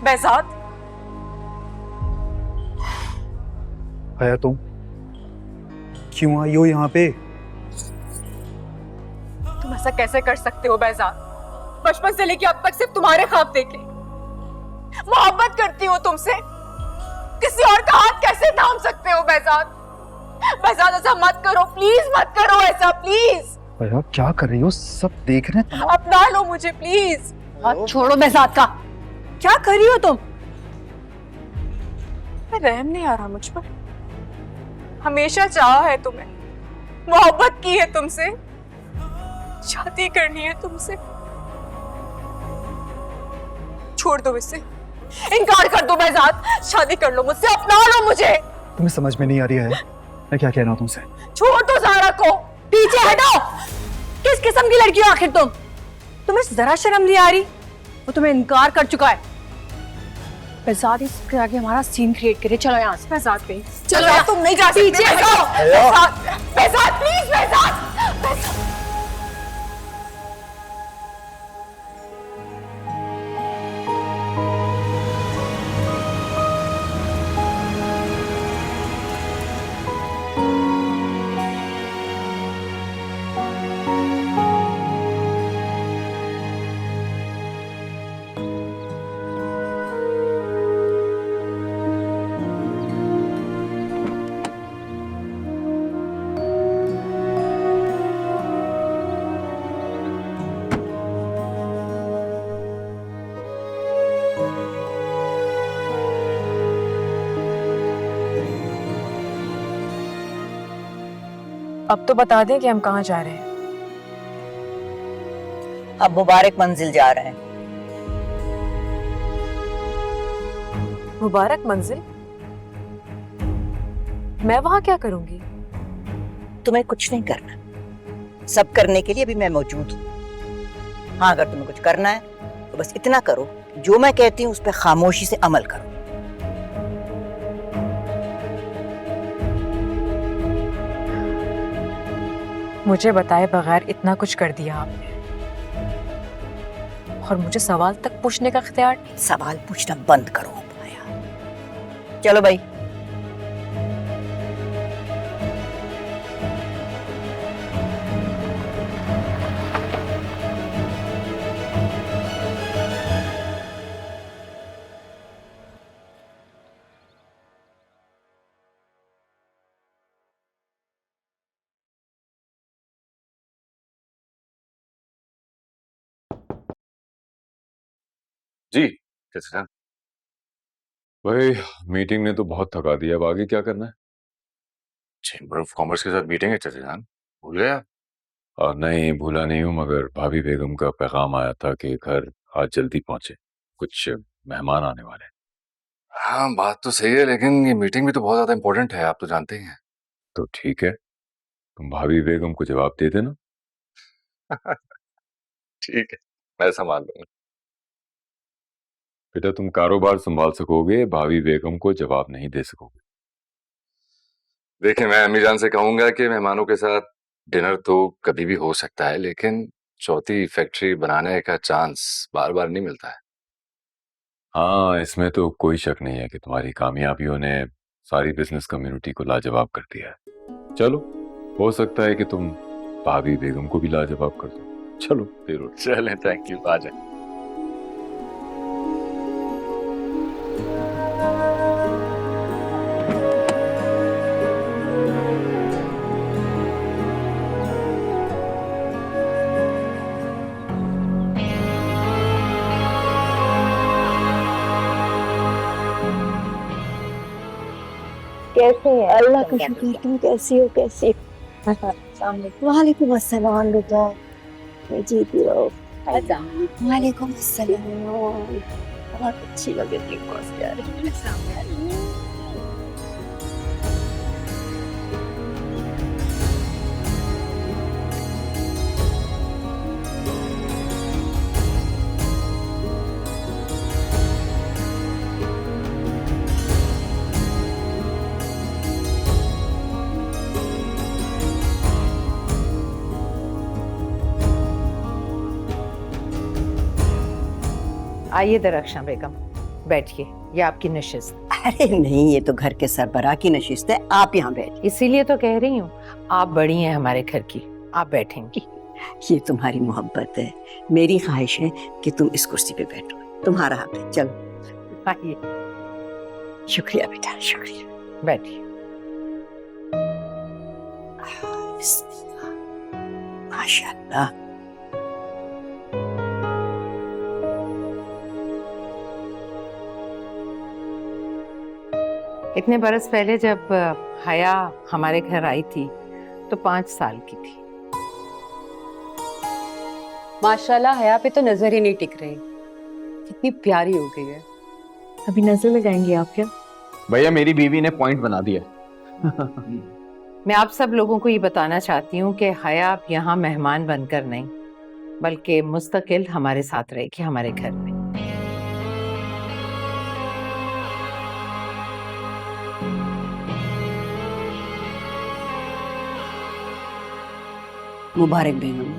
behzad, आया तुम क्यों आई हो यहाँ पे? तुम ऐसा कैसे कर सकते हो behzad? बचपन से लेके अब तक सिर्फ तुम्हारे ख्वाब देखे। मोहब्बत करती हो तुमसे, किसी और का हाथ कैसे थाम सकते हो behzad? behzad ऐसा मत करो, प्लीज मत करो ऐसा, प्लीज। आया क्या कर रही हो? सब देख रहे हैं। अपना लो मुझे प्लीज। हाथ छोड़ो behzad का। क्या कर रही हो तुम? रहम नहीं आ रहा मुझ पर। हमेशा चाहा है तुम्हें, मोहब्बत की है तुमसे, शादी करनी है तुमसे। छोड़ दो इसे, इनकार कर दो behzad, शादी कर लो मुझसे, अपना लो मुझे। तुम्हें समझ में नहीं आ रही है मैं क्या कह रहा हूँ तुमसे? छोड़ दो ज़ारा को। पीछे हटो। किस किस्म की लड़की हो आखिर तुम? तुम्हें जरा शर्म नहीं आ रही? वो तुम्हें इनकार कर चुका है। behzad इसके आगे हमारा सीन क्रिएट करे। चलो यहाँ से। behzad प्लीज, चलो यहाँ। तुम नहीं जा सकते। पीछे हटो। behzad please, behzad। अब तो बता दें कि हम कहाँ जा रहे हैं। अब मुबारक मंजिल जा रहे हैं। मुबारक मंजिल? मैं वहां क्या करूंगी? तुम्हें कुछ नहीं करना, सब करने के लिए भी मैं मौजूद हूँ। हाँ, अगर तुम्हें कुछ करना है तो बस इतना करो, जो मैं कहती हूँ उस पर खामोशी से अमल करो। मुझे बताए बगैर इतना कुछ कर दिया आपने, और मुझे सवाल तक पूछने का इख्तियार नहीं। सवाल पूछना बंद करो अब आया। चलो भाई। जी कैसे सर? भाई मीटिंग ने तो बहुत थका दिया, अब आगे क्या करना है? चेंबर ऑफ कॉमर्स के साथ मीटिंग है चाचा जान, भूल गए आप? नहीं भूला नहीं हूँ, मगर भाभी बेगम का पैगाम आया था कि घर आज जल्दी पहुंचे, कुछ मेहमान आने वाले हैं। हाँ बात तो सही है, लेकिन ये मीटिंग भी तो बहुत ज्यादा इम्पोर्टेंट है, आप तो जानते ही हैं। तो ठीक है, तुम भाभी बेगम को जवाब दे देना। ठीक है, मैं संभाल लूंगा। बेटा तुम कारोबार संभाल सकोगे, भाभी बेगम को जवाब नहीं दे सकोगे। देखिए, मैं अम्मी जान से कहूंगा कि मेहमानों के साथ डिनर तो कभी भी हो सकता है, लेकिन चौथी फैक्ट्री बनाने का चांस बार बार नहीं मिलता है। हाँ, इसमें तो कोई शक नहीं है कि तुम्हारी कामयाबियों ने सारी बिजनेस कम्युनिटी को लाजवाब कर दिया है। चलो, हो सकता है कि तुम भाभी बेगम को भी लाजवाब कर दो। चलो फिर चलें, थैंक यू, आ जाए। कैसे हैं? अल्लाह का शुक्र। तुम कैसी हो? कैसी हो? वालेकुम अस्सलाम बेटा। जीती रहो। वालेकुम अस्सलाम। बहुत अच्छी लग रही है। आइए दरख्शां बेगम, बैठिए, ये आपकी नशिस्त। अरे नहीं, ये तो घर के सरबराह की नशिस्त है, आप यहाँ बैठिए। इसीलिए तो कह रही हूँ, आप बड़ी हैं हमारे घर की, आप बैठेंगी। ये तुम्हारी मोहब्बत है, मेरी ख्वाहिश है कि तुम इस कुर्सी पे बैठो। तुम्हारा हाथ है, चलो। आइए, शुक्रिया बेटा, शुक्रिया। बैठिए। माशाल्लाह। इतने बरस पहले जब हया हमारे घर आई थी तो 5 साल की थी। माशाल्लाह हया पे तो नजर ही नहीं टिक रही, कितनी प्यारी हो गई है। अभी नजर लगाएंगे आप क्या? भैया मेरी बीवी ने पॉइंट बना दिया। मैं आप सब लोगों को ये बताना चाहती हूँ कि हया अब यहाँ मेहमान बनकर नहीं, बल्कि मुस्तकिल हमारे साथ रहेगी हमारे घर में। मुबारक बेगम,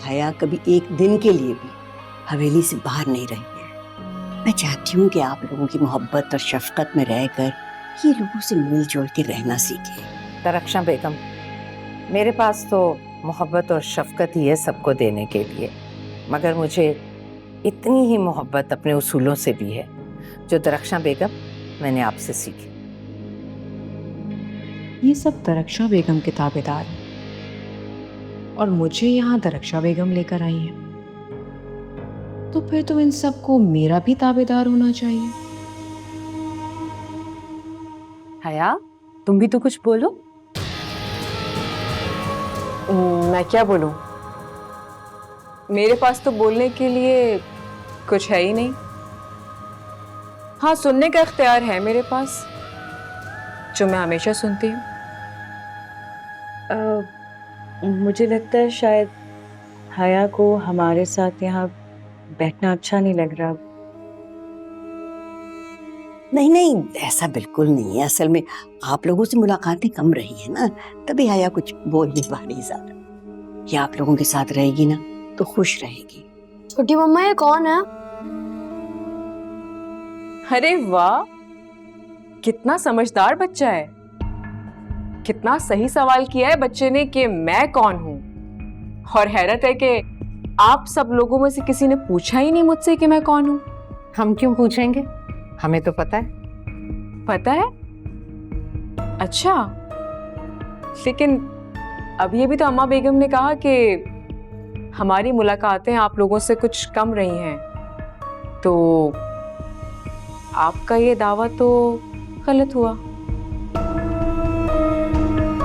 हया कभी एक दिन के लिए भी हवेली से बाहर नहीं रही है। मैं चाहती हूँ कि आप लोगों की मोहब्बत और शफकत में रहकर ये लोगों से मिलजुल के रहना सीखें। तरक्शा बेगम, मेरे पास तो मोहब्बत और शफकत ही है सबको देने के लिए, मगर मुझे इतनी ही मोहब्बत अपने उसूलों से भी है जो तरक्शा बेगम मैंने आपसे सीखी। ये सब तरक्शा बेगम के ताबेदार हैं और मुझे यहाँ तरक्शा बेगम लेकर आई है, तो फिर तो इन सबको मेरा भी ताबेदार होना चाहिए। हया, तुम भी तो कुछ बोलो। मैं क्या बोलूं? मेरे पास तो बोलने के लिए कुछ है ही नहीं। हाँ, सुनने का इख्तियार है मेरे पास, जो मैं हमेशा सुनती हूँ। मुझे लगता है शायद हया को हमारे साथ यहाँ बैठना अच्छा नहीं लग रहा। नहीं नहीं, ऐसा बिल्कुल नहीं है। असल में आप लोगों से मुलाकातें कम रही है ना, तभी हया कुछ बोल नहीं पा रही ज्यादा। ये आप लोगों के साथ रहेगी ना तो खुश रहेगी। छोटी मम्मा, ये कौन है? अरे वाह, कितना समझदार बच्चा है। कितना सही सवाल किया है बच्चे ने कि मैं कौन हूं। और हैरत है कि आप सब लोगों में से किसी ने पूछा ही नहीं मुझसे कि मैं कौन हूं। हम क्यों पूछेंगे, हमें तो पता है। पता है? अच्छा, लेकिन अभी अभी तो अम्मा बेगम ने कहा कि हमारी मुलाकातें आप लोगों से कुछ कम रही हैं, तो आपका ये दावा तो गलत हुआ।